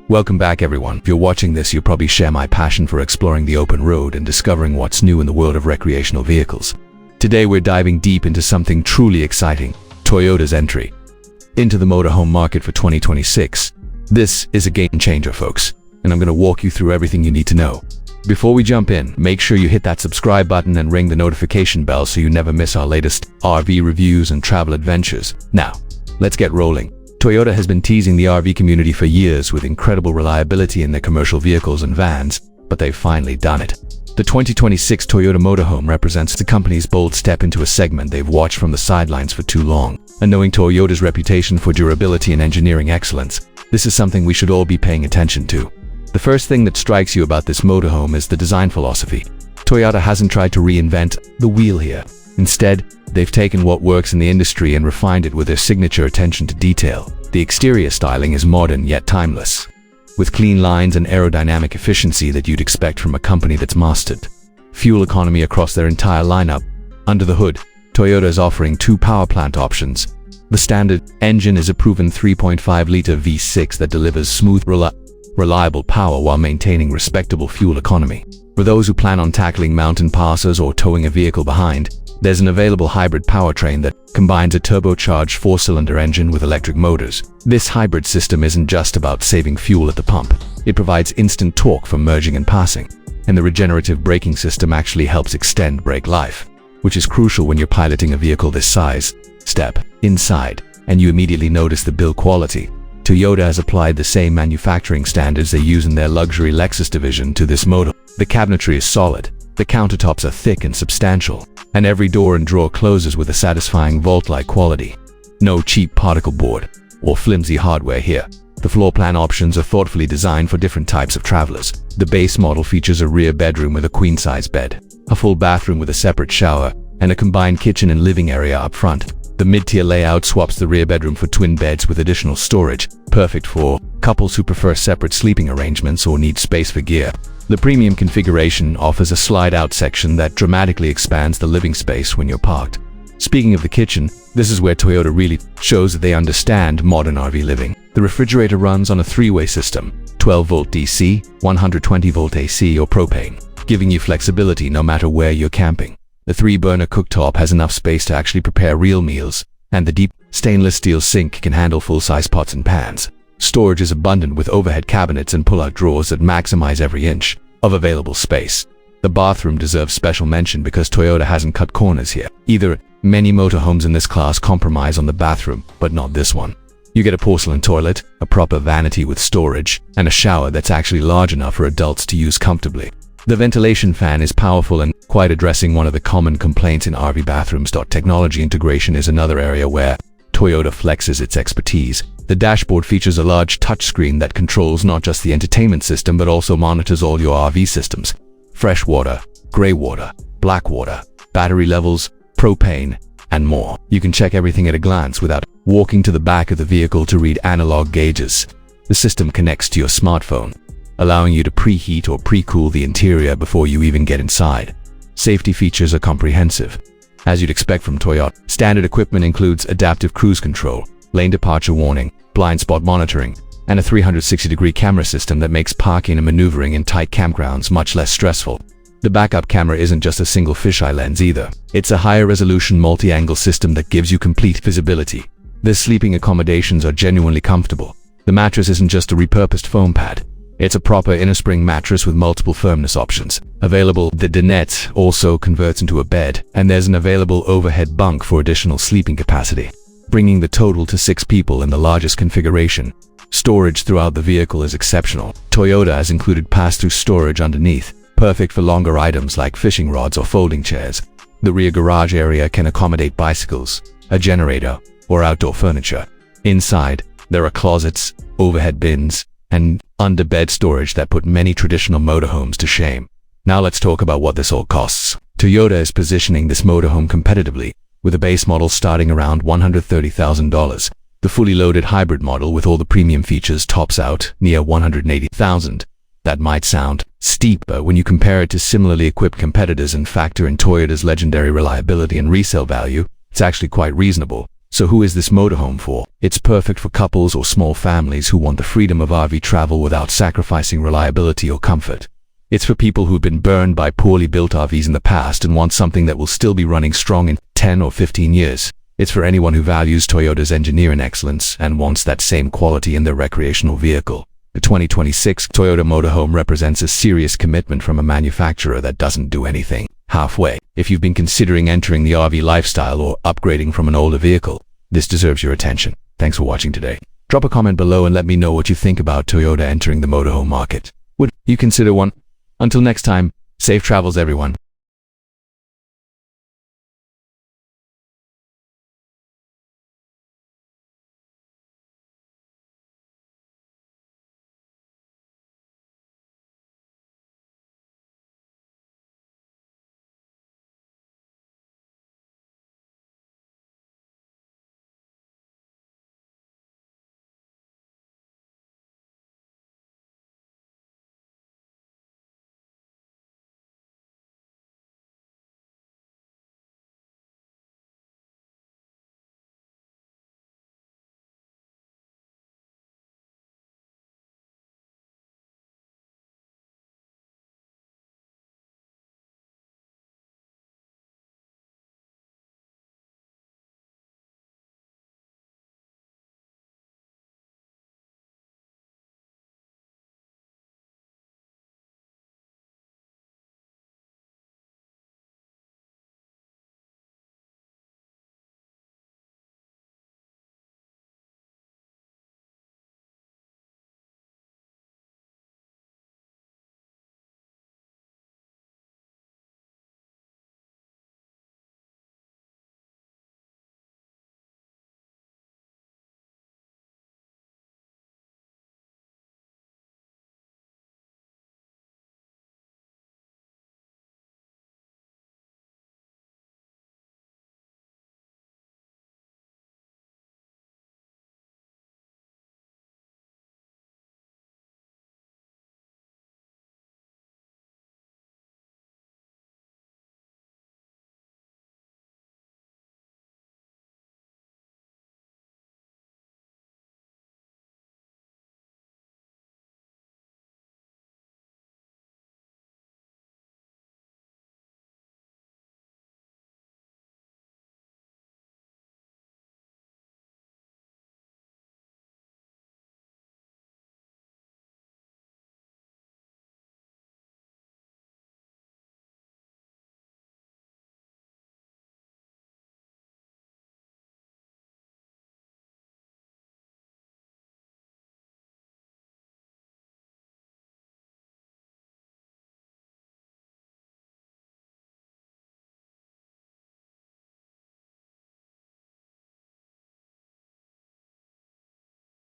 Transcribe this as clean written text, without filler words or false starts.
Welcome back everyone. If you're watching this, you probably share my passion for exploring the open road and discovering what's new in the world of recreational vehicles. Today we're diving deep into something truly exciting, Toyota's entry into the motorhome market for 2026. This is a game changer, folks, and I'm going to walk you through everything you need to know. Before we jump in, make sure you hit that subscribe button and ring the notification bell so you never miss our latest RV reviews and travel adventures. Now, let's get rolling. Toyota has been teasing the RV community for years with incredible reliability in their commercial vehicles and vans, but they've finally done it. The 2026 Toyota Motorhome represents the company's bold step into a segment they've watched from the sidelines for too long. And knowing Toyota's reputation for durability and engineering excellence, this is something we should all be paying attention to. The first thing that strikes you about this motorhome is the design philosophy. Toyota hasn't tried to reinvent the wheel here. Instead, they've taken what works in the industry and refined it with their signature attention to detail. The exterior styling is modern yet timeless, with clean lines and aerodynamic efficiency that you'd expect from a company that's mastered fuel economy across their entire lineup. Under the hood, Toyota is offering two power plant options. The standard engine is a proven 3.5-liter V6 that delivers smooth, reliable power while maintaining respectable fuel economy. For those who plan on tackling mountain passes or towing a vehicle behind, there's an available hybrid powertrain that combines a turbocharged 4-cylinder engine with electric motors. This hybrid system isn't just about saving fuel at the pump. It provides instant torque for merging and passing, and the regenerative braking system actually helps extend brake life, which is crucial when you're piloting a vehicle this size. Step inside, and you immediately notice the build quality. Toyota has applied the same manufacturing standards they use in their luxury Lexus division to this motor. The cabinetry is solid, the countertops are thick and substantial, and every door and drawer closes with a satisfying vault-like quality. No cheap particle board or flimsy hardware here. The floor plan options are thoughtfully designed for different types of travelers. The base model features a rear bedroom with a queen-size bed, a full bathroom with a separate shower, and a combined kitchen and living area up front. The mid-tier layout swaps the rear bedroom for twin beds with additional storage, perfect for couples who prefer separate sleeping arrangements or need space for gear. The premium configuration offers a slide-out section that dramatically expands the living space when you're parked. Speaking of the kitchen, this is where Toyota really shows that they understand modern RV living. The refrigerator runs on a three-way system, 12-volt DC, 120-volt AC or propane, giving you flexibility no matter where you're camping. The 3-burner cooktop has enough space to actually prepare real meals, and the deep stainless steel sink can handle full-size pots and pans. Storage is abundant with overhead cabinets and pull-out drawers that maximize every inch of available space. The bathroom deserves special mention because Toyota hasn't cut corners here either. Many motorhomes in this class compromise on the bathroom, but not this one. You get a porcelain toilet, a proper vanity with storage, and a shower that's actually large enough for adults to use comfortably. The ventilation fan is powerful and quite addressing one of the common complaints in RV bathrooms. Technology integration is another area where Toyota flexes its expertise. The dashboard features a large touchscreen that controls not just the entertainment system but also monitors all your RV systems: fresh water, gray water, black water, battery levels, propane, and more. You can check everything at a glance without walking to the back of the vehicle to read analog gauges. The system connects to your smartphone, allowing you to preheat or pre-cool the interior before you even get inside. Safety features are comprehensive, as you'd expect from Toyota. Standard equipment includes adaptive cruise control, lane departure warning, blind spot monitoring, and a 360-degree camera system that makes parking and maneuvering in tight campgrounds much less stressful. The backup camera isn't just a single fisheye lens either. It's a higher resolution multi-angle system that gives you complete visibility. The sleeping accommodations are genuinely comfortable. The mattress isn't just a repurposed foam pad. It's a proper innerspring mattress with multiple firmness options. Available, the dinette also converts into a bed, and there's an available overhead bunk for additional sleeping capacity, bringing the total to 6 people in the largest configuration. Storage throughout the vehicle is exceptional. Toyota has included pass-through storage underneath, perfect for longer items like fishing rods or folding chairs. The rear garage area can accommodate bicycles, a generator, or outdoor furniture. Inside, there are closets, overhead bins, and under-bed storage that put many traditional motorhomes to shame. Now let's talk about what this all costs. Toyota is positioning this motorhome competitively, with a base model starting around $130,000. The fully loaded hybrid model with all the premium features tops out near $180,000. That might sound steep, but when you compare it to similarly equipped competitors and factor in Toyota's legendary reliability and resale value, it's actually quite reasonable. So who is this motorhome for? It's perfect for couples or small families who want the freedom of RV travel without sacrificing reliability or comfort. It's for people who've been burned by poorly built RVs in the past and want something that will still be running strong in 10 or 15 years. It's for anyone who values Toyota's engineering excellence and wants that same quality in their recreational vehicle. The 2026 Toyota Motorhome represents a serious commitment from a manufacturer that doesn't do anything halfway. If you've been considering entering the RV lifestyle or upgrading from an older vehicle, this deserves your attention. Thanks for watching today. Drop a comment below and let me know what you think about Toyota entering the motorhome market. Would you consider one? Until next time, safe travels everyone.